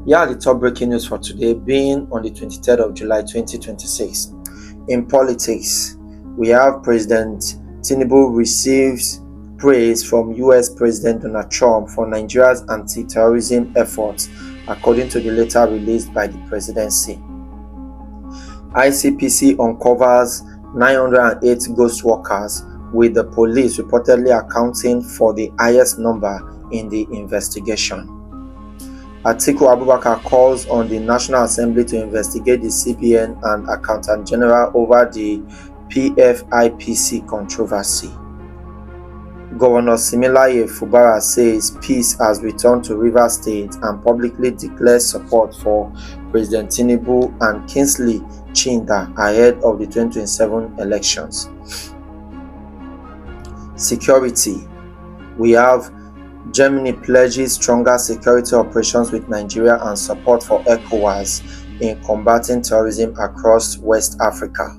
Here are the top breaking news for today, being on the 23rd of July 2026. In politics, we have President Tinubu receives praise from US President Donald Trump for Nigeria's anti-terrorism efforts, according to the letter released by the presidency. ICPC uncovers 908 ghost workers, with the police reportedly accounting for the highest number in the investigation. Atiku Abubakar calls on the National Assembly to investigate the CBN and Accountant General over the PFIPC controversy. Governor Similaye Fubara says peace has returned to Rivers State and publicly declares support for President Tinubu and Kingsley Chinda ahead of the 2027 elections. Security. We have Germany pledges stronger security operations with Nigeria and support for ECOWAS in combating terrorism across West Africa.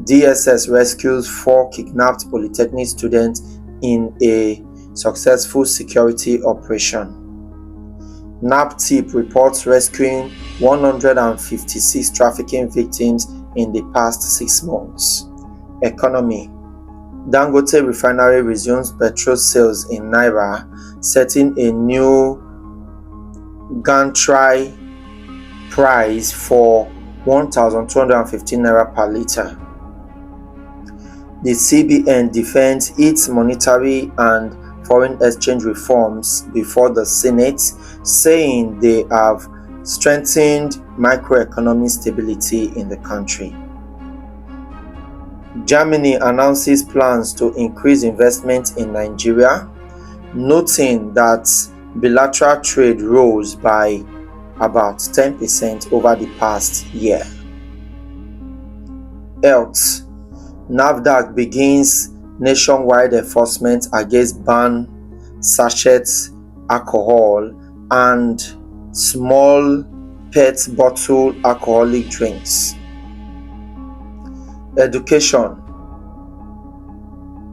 DSS rescues 4 kidnapped Polytechnic students in a successful security operation. NAPTIP reports rescuing 156 trafficking victims in the past 6 months. Economy. Dangote Refinery resumes petrol sales in Naira, setting a new gantry price for 1,215 Naira per litre. The CBN defends its monetary and foreign exchange reforms before the Senate, saying they have strengthened macroeconomic stability in the country. Germany announces plans to increase investment in Nigeria, noting that bilateral trade rose by about 10% over the past year. Health. NAFDAC begins nationwide enforcement against banned sachet alcohol and small pet bottle alcoholic drinks. Education.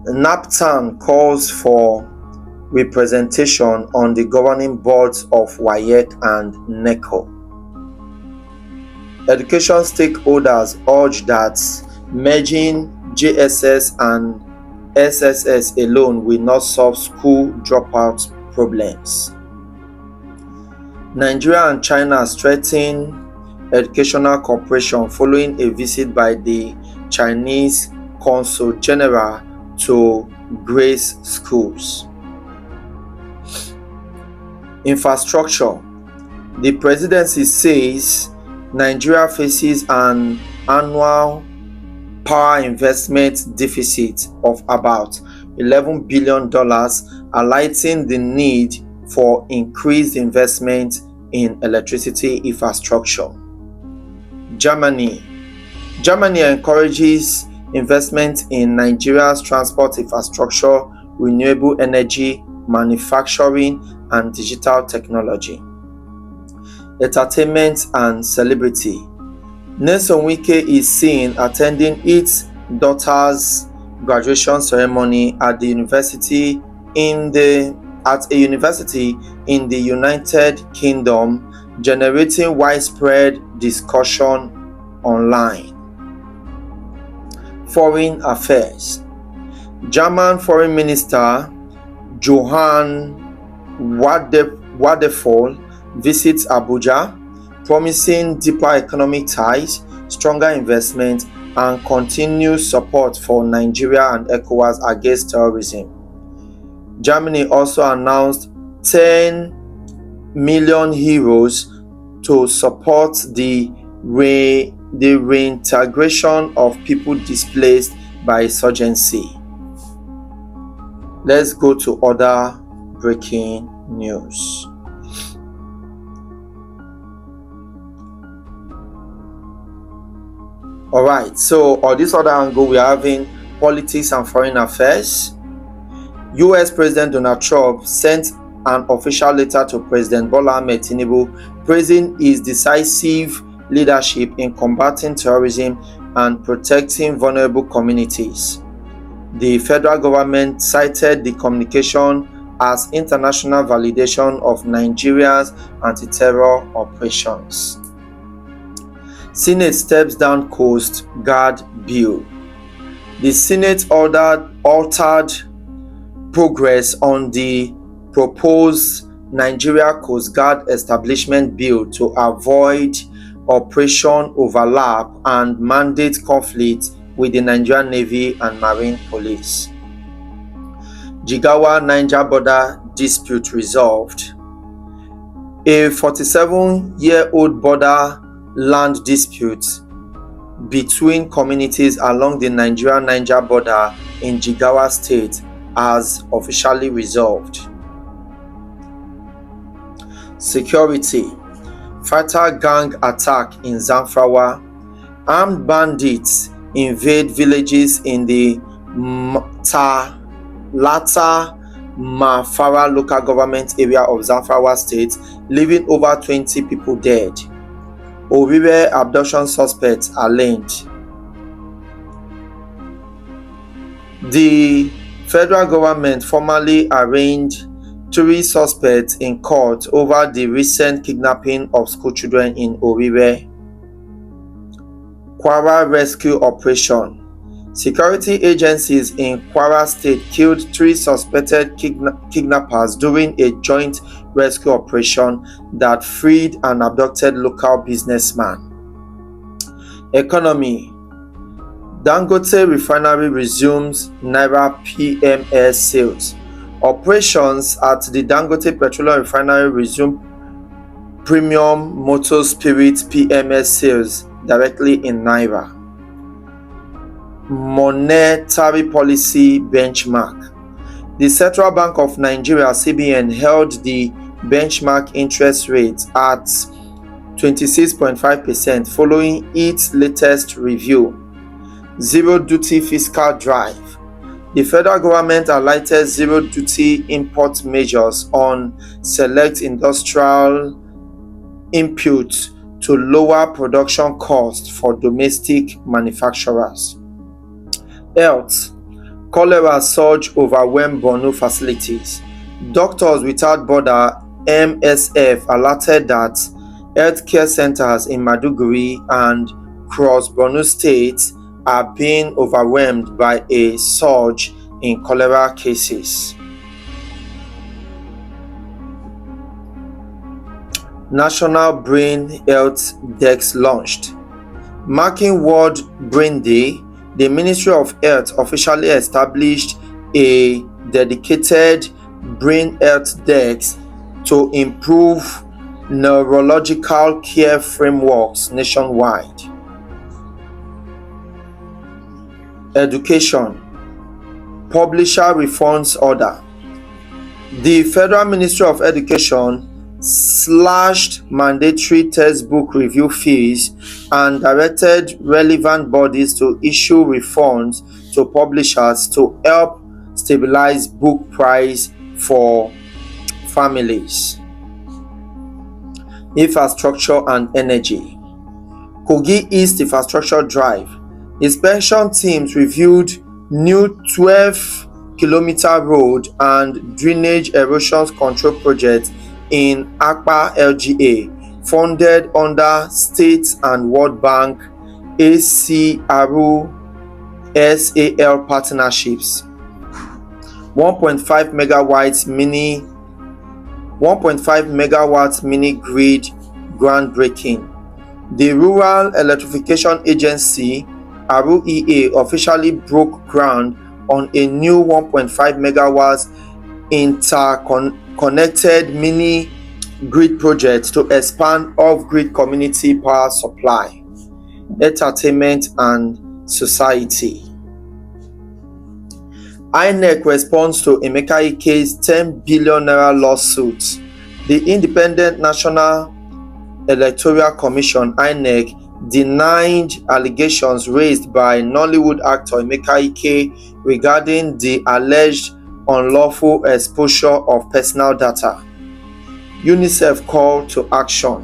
NAPTAN calls for representation on the governing boards of WAEC and NECO. Education stakeholders urge that merging JSS and SSS alone will not solve school dropout problems. Nigeria and China strengthen educational cooperation following a visit by the Chinese Consul General to Grace Schools. Infrastructure. The presidency says Nigeria faces an annual power investment deficit of about $11 billion, highlighting the need for increased investment in electricity infrastructure. Germany encourages investment in Nigeria's transport infrastructure, renewable energy, manufacturing, and digital technology. Entertainment and celebrity. Nelson Wike is seen attending its daughter's graduation ceremony at a university in the United Kingdom, generating widespread discussion online. Foreign affairs. German Foreign Minister Johann Wadephol visits Abuja, promising deeper economic ties, stronger investment, and continued support for Nigeria and ECOWAS against terrorism. Germany also announced 10 million euros to support the reintegration of people displaced by insurgency. Let's go to other breaking news. Alright, so on this other angle, we are having politics and foreign affairs. US President Donald Trump sent an official letter to President Bola Ahmed Tinubu praising his decisive leadership in combating terrorism and protecting vulnerable communities. The federal government cited the communication as international validation of Nigeria's anti-terror operations. Senate steps down Coast Guard bill. The Senate altered progress on the proposed Nigeria Coast Guard Establishment Bill to avoid operation overlap and mandate conflict with the Nigerian Navy and Marine Police. Jigawa-Niger border dispute resolved. A 47-year-old border land dispute between communities along the Nigeria-Niger border in Jigawa State has officially resolved. Security. Fighter gang attack in Zamfara. Armed bandits invade villages in the Talata Mafara local government area of Zamfara State, leaving over 20 people dead. Owerri abduction suspects arraigned. The federal government formally arraigned 3 suspects in court over the recent kidnapping of school children in Owerri. Kwara rescue operation. Security agencies in Kwara State killed 3 suspected kidnappers during a joint rescue operation that freed an abducted local businessman. Economy. Dangote Refinery resumes Naira PMS sales. Operations at the Dangote Petroleum Refinery resume premium motor spirit PMS sales directly in Naira. Monetary policy benchmark. The Central Bank of Nigeria (CBN) held the benchmark interest rate at 26.5% following its latest review. Zero duty fiscal drive. The federal government highlighted zero duty import measures on select industrial inputs to lower production costs for domestic manufacturers. Health. Cholera surge overwhelmed Borno facilities. Doctors Without Borders (MSF) alerted that healthcare centers in Maiduguri and Cross Borno states are being overwhelmed by a surge in cholera cases. National Brain Health Desk launched. Marking World Brain Day, the Ministry of Health officially established a dedicated brain health desk to improve neurological care frameworks nationwide. Education. Publisher Reforms Order. The Federal Ministry of Education slashed mandatory textbook review fees and directed relevant bodies to issue refunds to publishers to help stabilize book price for families. Infrastructure and energy. Kogi East Infrastructure Drive. Inspection teams reviewed new 12-kilometer road and drainage erosion control project in Akpa LGA, funded under State and World Bank ACRU SAL partnerships. 1.5 megawatts mini grid groundbreaking. The Rural Electrification Agency RUEA officially broke ground on a new 1.5 megawatts interconnected mini grid project to expand off-grid community power supply. Entertainment and society. INEC responds to Emeka Ike's 10 billion naira lawsuit. The Independent National Electoral Commission (INEC) denied allegations raised by Nollywood actor Emeka Ike regarding the alleged unlawful exposure of personal data. UNICEF call to action.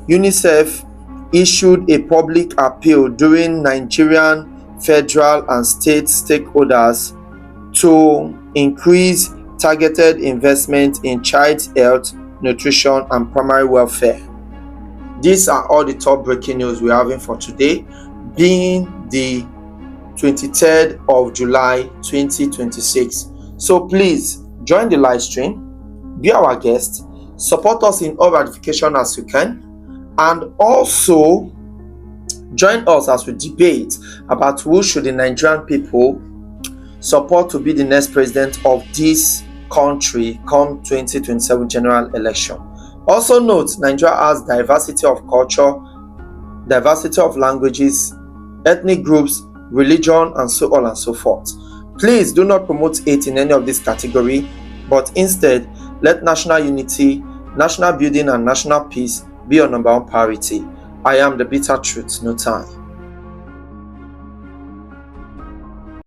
UNICEF issued a public appeal during Nigerian federal and state stakeholders to increase targeted investment in child health, nutrition, and primary welfare. These are all the top breaking news we're having for today, being the 23rd of July 2026. So please join the live stream, be our guest, support us in all ratification as you can, and also join us as we debate about who should the Nigerian people support to be the next president of this country come 2027 general election. Also note, Nigeria has diversity of culture, diversity of languages, ethnic groups, religion, and so on and so forth. Please do not promote hate in any of this category, but instead let national unity, national building, and national peace be your number one priority. I am the bitter truth, no time.